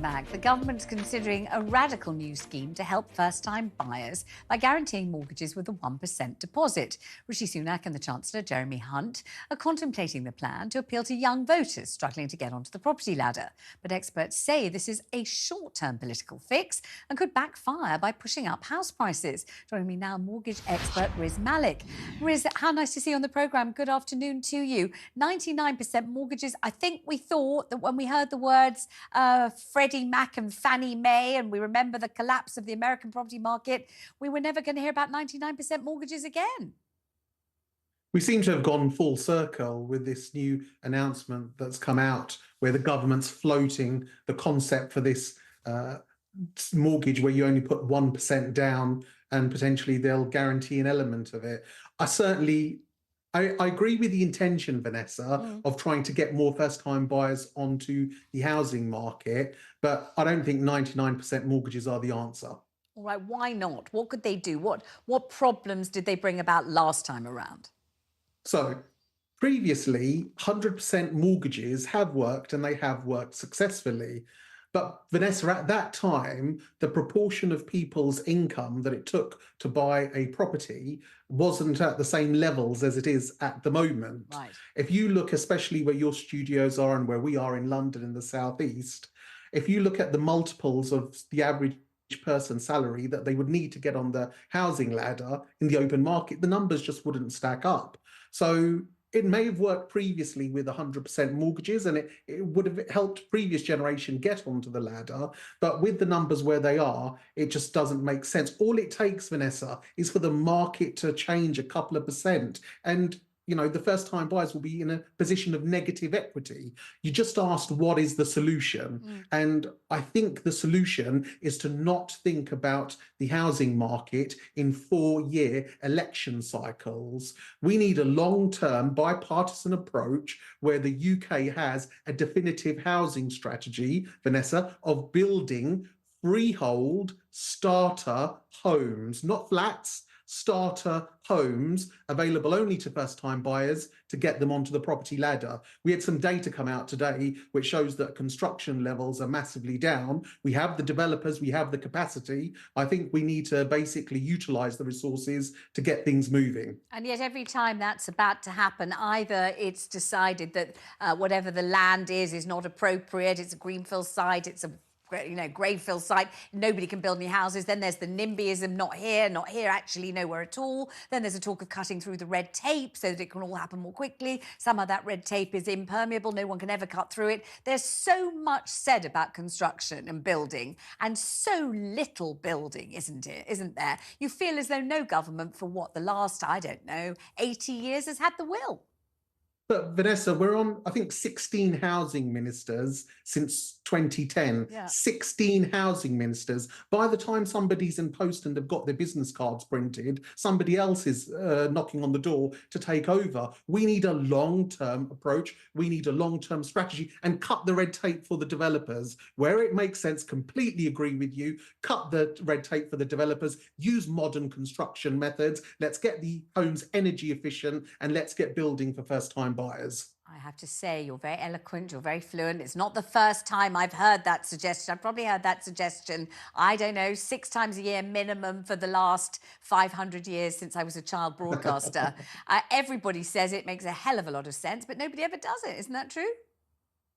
The government's considering a radical new scheme to help first-time buyers by guaranteeing mortgages with a 1% deposit. Rishi Sunak and the Chancellor, Jeremy Hunt, are contemplating the plan to appeal to young voters struggling to get onto the property ladder. But experts say this is a short-term political fix and could backfire by pushing up house prices. Joining me now, mortgage expert RIz Malik. Riz, how nice to see you on the programme. Good afternoon to you. 99% mortgages. I think we thought that when we heard the words Freddie Mac and Fannie Mae, and we remember the collapse of the American property market, we were never going to hear about 99% mortgages again. We seem to have gone full circle with this new announcement that's come out, where the government's floating the concept for this mortgage where you only put 1% down and potentially they'll guarantee an element of it. I agree with the intention, Vanessa, of trying to get more first-time buyers onto the housing market, but I don't think 99% mortgages are the answer. All right, why not? What could they do? What problems did they bring about last time around? So previously, 100% mortgages have worked and they have worked successfully. But Vanessa, at that time, the proportion of people's income that it took to buy a property wasn't at the same levels as it is at the moment. Right. If you look, especially where your studios are and where we are in London in the southeast, if you look at the multiples of the average person's salary that they would need to get on the housing ladder in the open market, the numbers just wouldn't stack up. So it may have worked previously with 100% mortgages and it would have helped previous generation get onto the ladder. But with the numbers where they are, it just doesn't make sense. All it takes, Vanessa, is for the market to change a couple of percent. And you know, the first-time buyers will be in a position of negative equity. You just asked, what is the solution? And I think the solution is to not think about the housing market in 4-year election cycles. We need a long-term bipartisan approach where the UK has a definitive housing strategy, Vanessa, of building freehold starter homes, not flats, starter homes available only to first-time buyers to get them onto the property ladder. We had some data come out today which shows that construction levels are massively down. We have the developers, we have the capacity. I think we need to basically utilise the resources to get things moving. And yet every time that's about to happen, either it's decided that whatever the land is not appropriate, it's a greenfield site, it's a Gravefield site, nobody can build any houses. Then there's the NIMBYism, not here, actually nowhere at all. Then there's a talk of cutting through the red tape so that it can all happen more quickly. Some of that red tape is impermeable, no one can ever cut through it. There's so much said about construction and building, and so little building, isn't there? You feel as though no government for what, the last, I don't know, 80 years has had the will. But Vanessa, we're on, I think, 16 housing ministers since 2010. Yeah. 16 housing ministers. By the time somebody's in post and they've got their business cards printed, somebody else is knocking on the door to take over. We need a long-term approach. We need a long-term strategy and cut the red tape for the developers. Where it makes sense, completely agree with you. Cut the red tape for the developers. Use modern construction methods. Let's get the homes energy efficient and let's get building for first-time buyers. I have to say, you're very eloquent, you're very fluent. It's not the first time I've heard that suggestion. I've probably heard that suggestion, I don't know, 6 times a year minimum for the last 500 years since I was a child broadcaster. Everybody says it makes a hell of a lot of sense, but nobody ever does it. Isn't that true?